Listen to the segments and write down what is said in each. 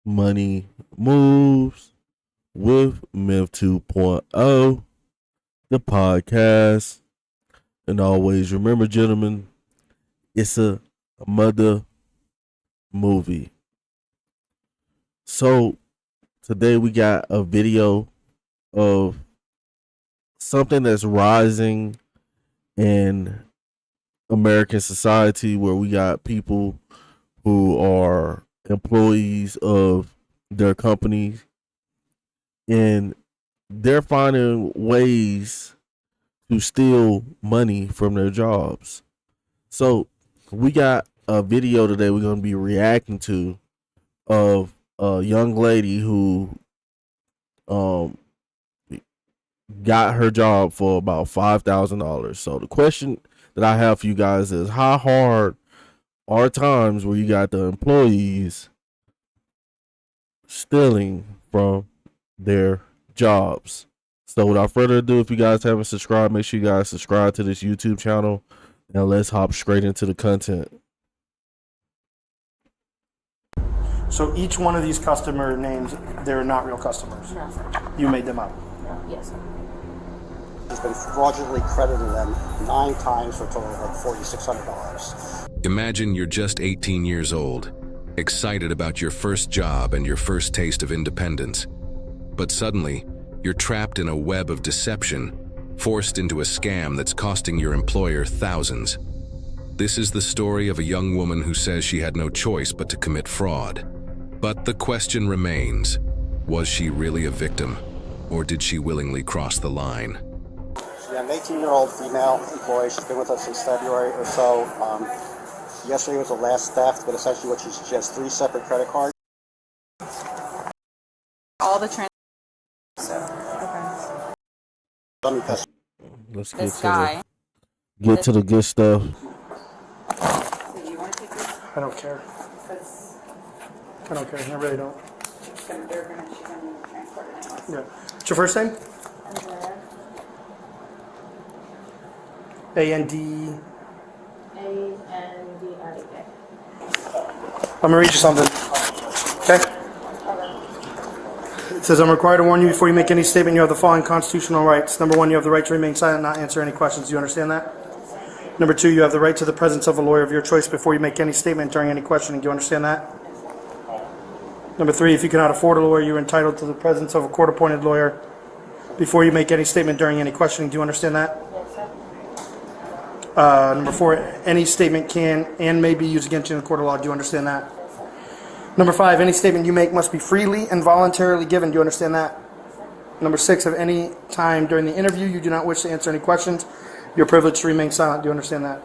Money Moves with Myth 2.0, the podcast. And always remember, gentlemen, it's a mother movie. So today we got a video of something that's rising in American society where we got people who are employees of their companies and they're finding ways to steal money from their jobs. So we got a video today we're going to be reacting to of a young lady who um got her job for about $5,000. So the question that I have for you guys is how hard are times where you got the employees stealing from their jobs? So without further ado, if you guys haven't subscribed, make sure you guys subscribe to this YouTube channel and let's hop straight into the content. So each one of these customer names, they're not real customers. No, sir. You made them up. No, yes, sir. He's been fraudulently crediting them 9 times for a total of $4,600. Imagine you're just 18 years old, excited about your first job and your first taste of independence. But suddenly, you're trapped in a web of deception, forced into a scam that's costing your employer thousands. This is the story of a young woman who says she had no choice but to commit fraud. But the question remains, was she really a victim, or did she willingly cross the line? She's an 18-year-old female employee. She's been with us since February or so. Yesterday was the last theft, but essentially what she has 3 separate credit cards. All the transactions. Okay. Let me pass. Let's This guy. get to the good stuff. So do you want to take this? I don't care. Because I don't care. I really don't. she's going to transport it anyway. Yeah. What's your first name? Andrea. A-N-D. A-N-D-I-A. I'm going to read you something. Okay? It says, I'm required to warn you before you make any statement you have the following constitutional rights. Number 1, you have the right to remain silent, not answer any questions. Do you understand that? Number 2, you have the right to the presence of a lawyer of your choice before you make any statement during any questioning. Do you understand that? Number 3, if you cannot afford a lawyer, you're entitled to the presence of a court-appointed lawyer before you make any statement during any questioning. Do you understand that? Yes, sir. Number 4, any statement can and may be used against you in the court of law. Do you understand that? Number 5, any statement you make must be freely and voluntarily given. Do you understand that? Number 6, if any time during the interview you do not wish to answer any questions, you're privileged to remain silent. Do you understand that?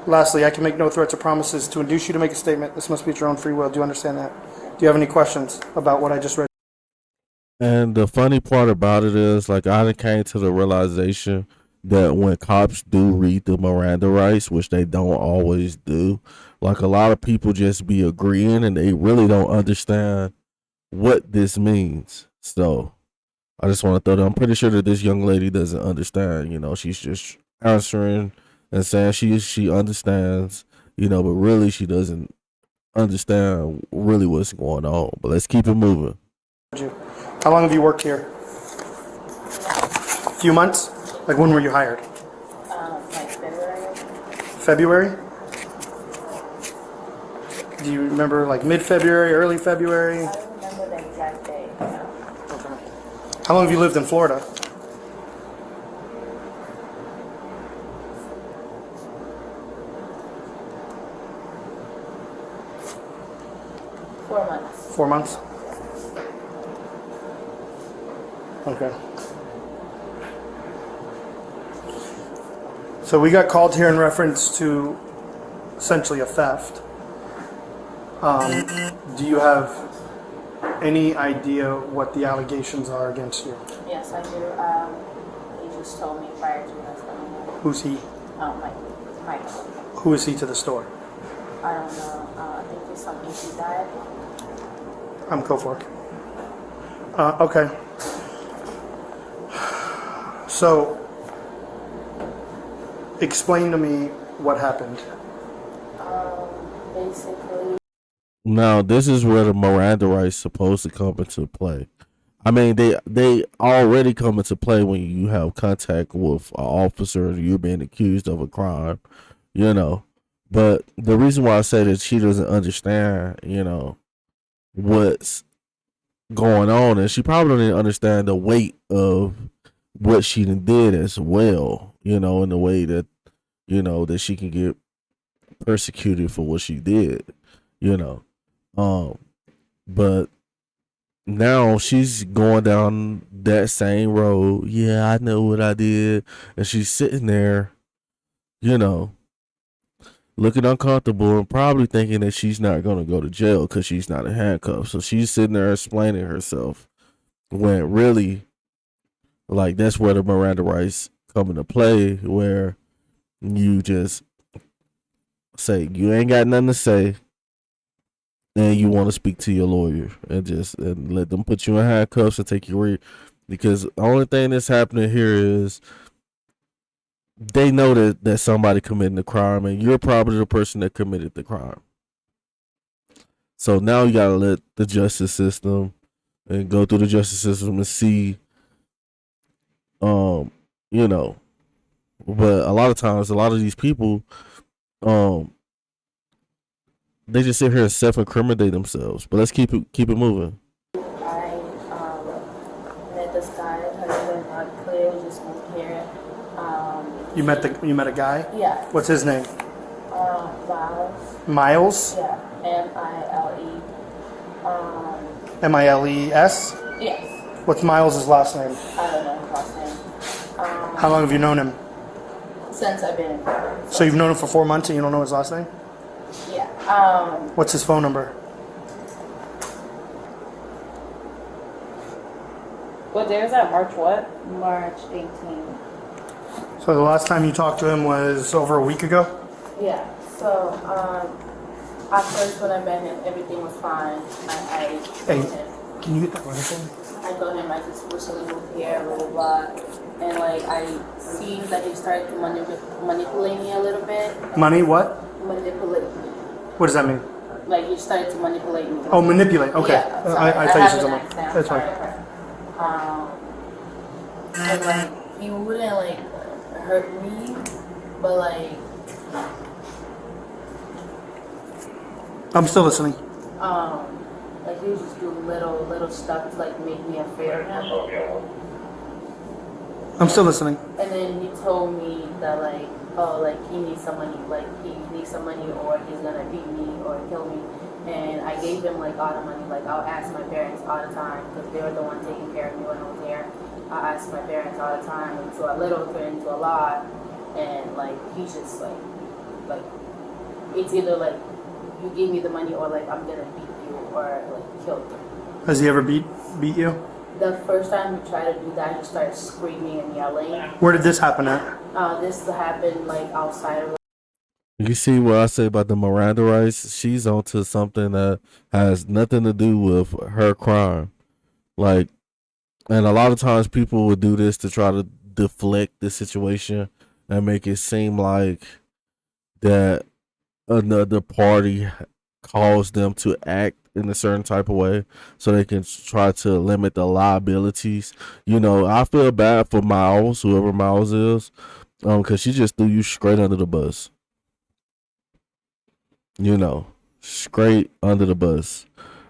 Lastly, I can make no threats or promises to induce you to make a statement. This must be at your own free will. Do you understand that? Do you have any questions about what I just read? And the funny part about it is, like, I came to the realization that when cops do read the Miranda rights, which they don't always do, like a lot of people just be agreeing and they really don't understand what this means. So I just want to throw that. I'm pretty sure that this young lady doesn't understand. You know, she's just answering and saying she understands. You know, but really she doesn't understand really what's going on. But let's keep it moving. How long have you worked here? A few months? Like when were you hired? Like February. February? Do you remember like mid-February, early February? I don't remember the exact day. No. Okay. How long have you lived in Florida? Four months. 4 months? Okay. So we got called here in reference to essentially a theft. Do you have any idea what the allegations are against you? Yes, I do. He just told me prior to us coming in. Who's he? Mike. Who is he to the store? I don't know. I think he's some EP diet. I'm Kofork. Okay. So, explain to me what happened. Basically. Now this is where the Miranda rights supposed to come into play. I mean, they already come into play when you have contact with an officer and you're being accused of a crime, you know. But the reason why I say that she doesn't understand, what's going on, and she probably didn't understand the weight of what she did as well, in the way that that she can get persecuted for what she did, you know. Um, but now she's going down that same road. Yeah, I know what I did, and she's sitting there, you know, looking uncomfortable and probably thinking that she's not going to go to jail because she's not in handcuffs. So she's sitting there explaining herself when really, like, that's where the Miranda rights come into play, where you just say you ain't got nothing to say and you want to speak to your lawyer and let them put you in handcuffs and take you away, because the only thing that's happening here is they know that somebody committing the crime and you're probably the person that committed the crime. So now you gotta let the justice system and go through the justice system and see, um, you know. But a lot of times, a lot of these people, um, they just sit here and self-incriminate themselves. But let's keep it moving. I met this guy. Has been not clear. We just moved here. You met a guy? Yeah. What's his name? Miles. Miles? Yeah. M-I-L-E. Miles? Yes. What's Miles' last name? I don't know his last name. How long have you known him? Since I've been in Florida. So you've known him for 4 months and you don't know his last name? Yeah. What's his phone number? What day was that? March what? March 18th. So the last time you talked to him was over a week ago? Yeah. So, at first when I met him, everything was fine. I Hey, told him. can you get that microphone? I told him I just recently moved here, blah, blah, blah. And, like, I seen that he started to manipulate me a little bit. Money, what? Manipulate me. What does that mean? Like, he started to manipulate me. Oh, manipulate. Okay. Yeah, sorry. I thought you said have an something. accent, That's sorry. fine. And, like, he wouldn't, like, hurt me, but, like, I'm still listening. like, he was just doing little stuff to, like, make me afraid of him. I'm still listening. And then he told me that, like, oh, like, he needs some money, or he's gonna beat me or kill me. And I gave him, like, all the money. Like, I'll ask my parents all the time because they were the one taking care of me when I was there. I asked my parents all the time, and so a little turned into a lot. And, like, he's just like, it's either, like, you give me the money or, like, I'm gonna beat you or, like, kill you. Has he ever beat you? The first time he tried to do that, he started screaming and yelling. Where did this happen at? This happened, like, outside of. You see what I say about the Miranda rights? She's onto something that has nothing to do with her crime. Like, and a lot of times people would do this to try to deflect the situation and make it seem like that another party caused them to act in a certain type of way so they can try to limit the liabilities. I feel bad for Miles, whoever Miles is, because she just threw you straight under the bus. Straight under the bus.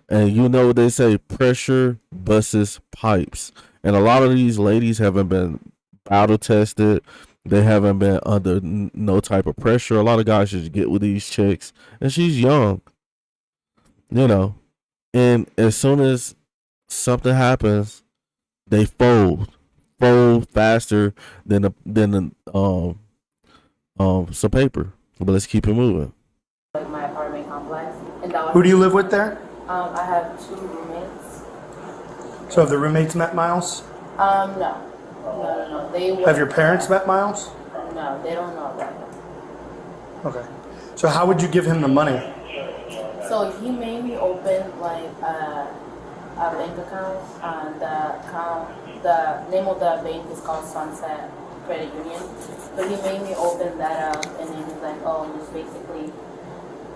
And what they say, pressure busts pipes. And a lot of these ladies haven't been battle tested. They haven't been under no type of pressure. A lot of guys just get with these chicks. And she's young. And as soon as something happens, they fold faster than some paper. But let's keep it moving. Like my apartment complex, and that was, Who do you live with there? I have 2 roommates. So have the roommates met Miles? No. They Have your parents met Miles? No, they don't know about him. Okay. So how would you give him the money? So he made me open like a bank account. The name of the bank is called Sunset Credit Union. But he made me open that up, and then he's like, "Oh, just basically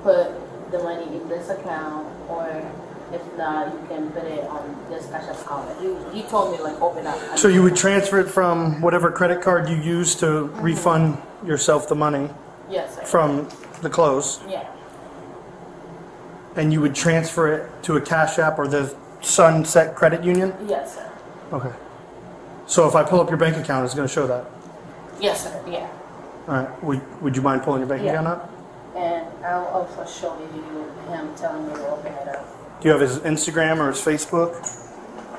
put the money in this account, or if not, you can put it on this cash app account. He told me like open up. So you would transfer it from whatever credit card you use to refund yourself the money Yes, sir. from the close, Yeah. and you would transfer it to a Cash App or the Sunset Credit Union? Yes, sir. Okay. So if I pull up your bank account, it's going to show that. Yes, sir. Yeah. All right. Would you mind pulling your bank Yeah. account up? And I'll also show you him telling me to open it up. Do you have his Instagram or his Facebook?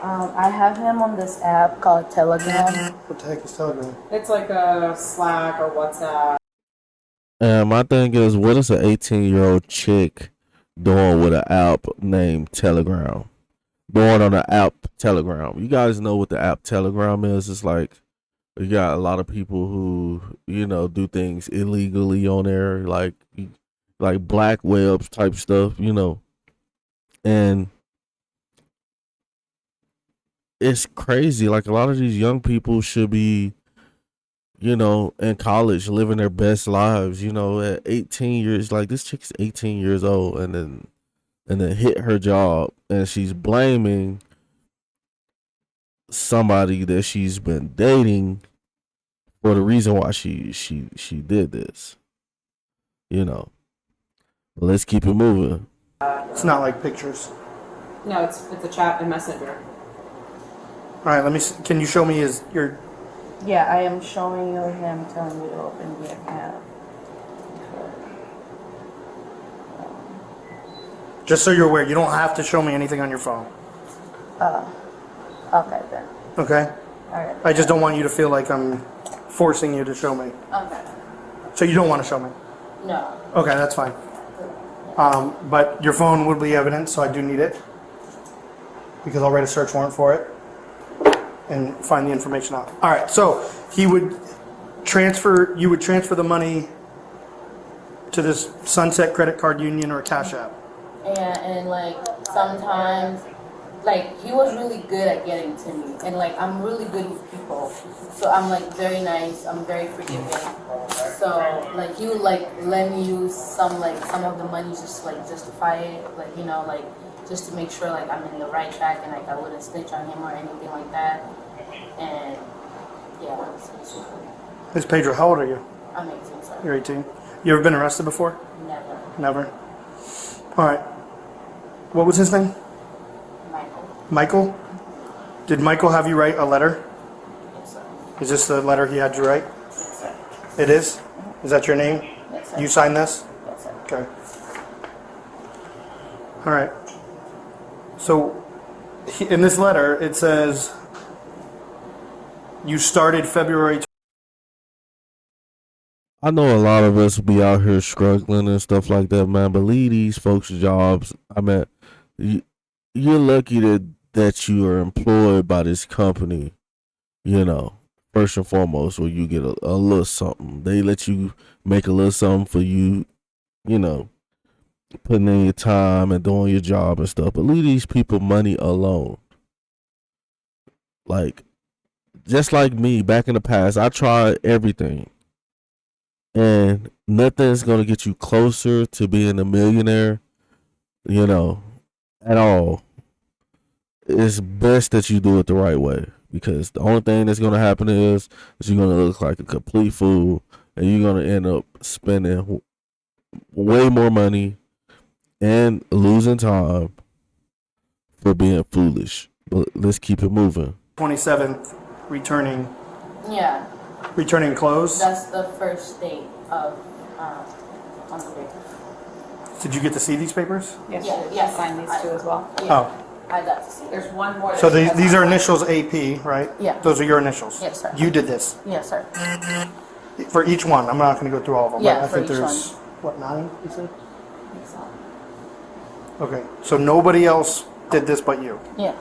I have him on this app called Telegram. What the heck is Telegram? It's like a Slack or WhatsApp. And my thing is, what is an 18-year-old chick doing with an app named Telegram? Going on an app Telegram. You guys know what the app Telegram is. It's like you got a lot of people who, do things illegally on there, like black webs type stuff, And it's crazy. Like, a lot of these young people should be, in college living their best lives, at 18 years. Like, this chick's 18 years old and then hit her job, and she's blaming somebody that she's been dating for the reason why she did this. But let's keep it moving. It's not like pictures. No, it's a chat and messenger. All right. Let me. Can you show me your? Yeah, I am showing you him telling me to open the account. Just so you're aware, you don't have to show me anything on your phone. Okay then. Okay. All right. I just don't want you to feel like I'm forcing you to show me. Okay. So you don't want to show me. No. Okay, that's fine. But your phone would be evidence, so I do need it because I'll write a search warrant for it and find the information out. All right, so you would transfer the money to this Sunset Credit Card Union or Cash App. Yeah, and like sometimes, like he was really good at getting to me, and like I'm really good with people, so I'm like very nice, I'm very forgiving. So like he would like let me use some of the money just to like justify it, like like just to make sure like I'm in the right track and like I wouldn't snitch on him or anything like that. And yeah, it's basically. Miss Pedro, how old are you? I'm 18, so You're 18. You ever been arrested before? never. Never. All right. What was his name? Michael. Michael? Did Michael have you write a letter? Yes, sir. Is this the letter he had you write? Yes, sir. It is? Is that your name? Yes, sir. You signed this? Yes, sir. Okay. All right. So, in this letter, it says you started February. I know a lot of us be out here struggling and stuff like that, man. But leave these folks jobs. I mean, you're lucky that you are employed by this company. First and foremost, where you get a little something. They let you make a little something for you. Putting in your time and doing your job and stuff. But leave these people money alone. Like, just like me back in the past, I tried everything. And nothing's going to get you closer to being a millionaire, at all. It's best that you do it the right way. Because the only thing that's going to happen is you're going to look like a complete fool. And you're going to end up spending way more money and losing time for being foolish. But let's keep it moving. 27th, returning Yeah. Returning clothes? That's the first date of on the paper. Did you get to see these papers? Yes, Yeah, you yes. signed these two as well. Yeah, Oh. I got to see it. There's one more. So that these are has- initials AP, right? Yeah. Those are your initials? Yes, sir. You did this? Yes, sir. For each one. I'm not going to go through all of them. Yeah, but I for think each there's, what, 9, you said? So, Okay. So nobody else did this but you. yeah.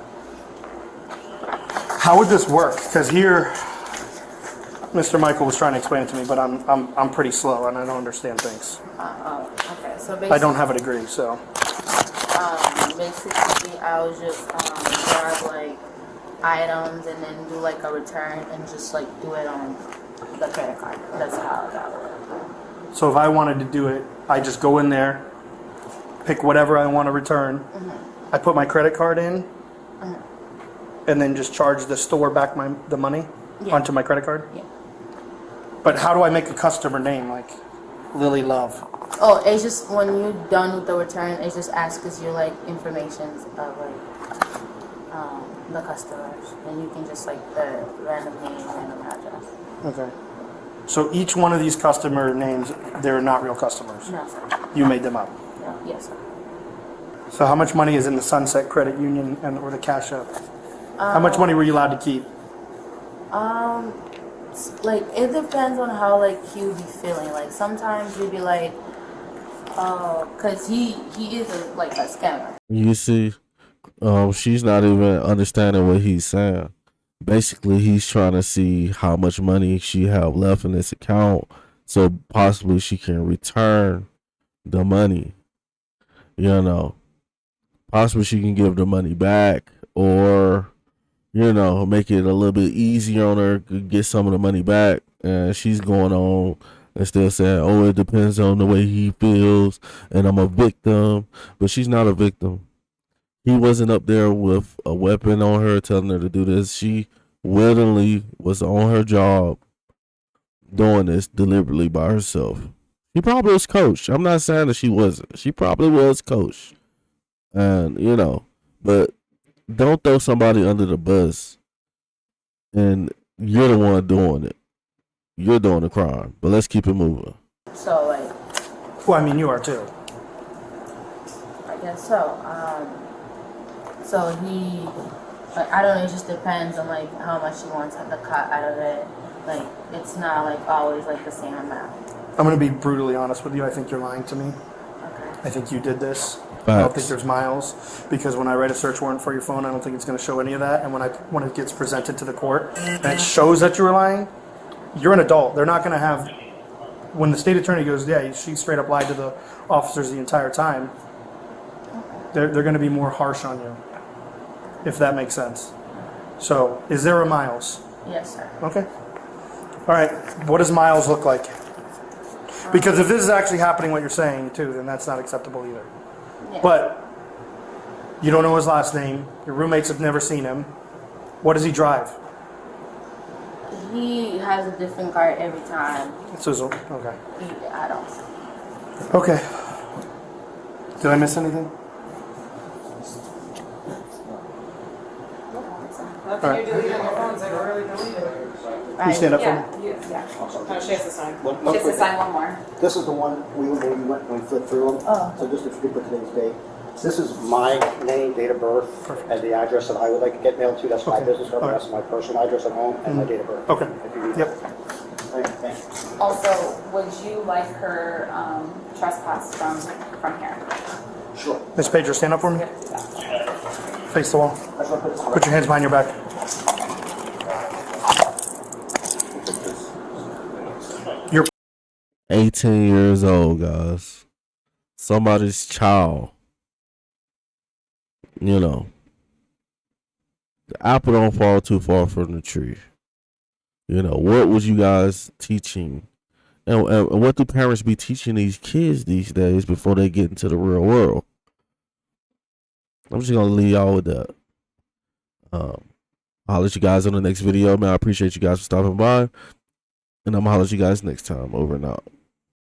How would this work? Because here, Mr. Michael was trying to explain it to me, but I'm pretty slow and I don't understand things. Okay. So basically, I don't have a degree, so. basically, I would just grab like items and then do like a return and just like do it on the credit card. That's how that would work. So if I wanted to do it, I just go in there pick whatever I want to return. I put my credit card in, and then just charge the store back the money onto my credit card. Yeah. But how do I make a customer name like Lily Love? Oh, it's just when you're done with the return, it just asks you like information of like the customers, and you can just like the random name, random address. Okay. So each one of these customer names, they're not real customers. No, sir. You made them up. No, yes, sir. So how much money is in the Sunset Credit Union or the Cash App? How much money were you allowed to keep? Like it depends on how like you be feeling. Like sometimes you be like, cause he is like a scammer. You see, she's not even understanding what he's saying. Basically, he's trying to see how much money she have left in this account, so possibly she can return the money. You know, possibly she can give the money back, or make it a little bit easier on her to get some of the money back. And she's going on and still saying, "Oh, it depends on the way he feels, and I'm a victim." But she's not a victim. He wasn't up there with a weapon on her telling her to do this. She willingly was on her job doing this deliberately by herself. She probably was coached. I'm not saying that she wasn't. She probably was coached. And, but don't throw somebody under the bus and you're the one doing it. You're doing the crime. But let's keep it moving. So like, Well, I mean, you are too. I guess so. So he, like, I don't know. It just depends on like how much he wants to cut out of it. Like it's not like always like the same amount. I'm going to be brutally honest with you. I think you're lying to me. Okay. I think you did this. Facts. I don't think there's miles, because when I write a search warrant for your phone, I don't think it's going to show any of that. And when it gets presented to the court and it shows that you were lying, you're an adult. They're not going to have. When the state attorney goes, yeah, she straight up lied to the officers the entire time. They're going to be more harsh on you, if that makes sense. So, is there a miles? Yes, sir. Okay. All right. What does miles look like? Because if this is actually happening, what you're saying too, then that's not acceptable either. Yeah. But you don't know his last name. Your roommates have never seen him. What does he drive? He has a different car every time. Suzel. Okay. I don't. Okay. Did I miss anything? Nothing you're deleting on your phone is like really deleted. You stand up for Yeah, me? yeah. No, she has to sign. One She has to quick- sign one more. This is the one we went and flipped through them. Oh. So just if you could put today's date. This is my name, date of birth, and the address that I would like to get mailed to. That's my Okay. business card. All right. That's my personal address at home and my date of birth. Okay. If you need Yep. that. Thank you. Also, would you like her trespass from here? Sure. Miss Pedro, stand up for me. Face the wall. That's what I put this on. Put your hands behind your back. You're 18 years old, guys. Somebody's child. The apple don't fall too far from the tree. What was you guys teaching? And what do parents be teaching these kids these days before they get into the real world? I'm just going to leave y'all with that. I'll let you guys on the next video, man. I appreciate you guys for stopping by. And I'm going to holler at you guys next time. Over and out.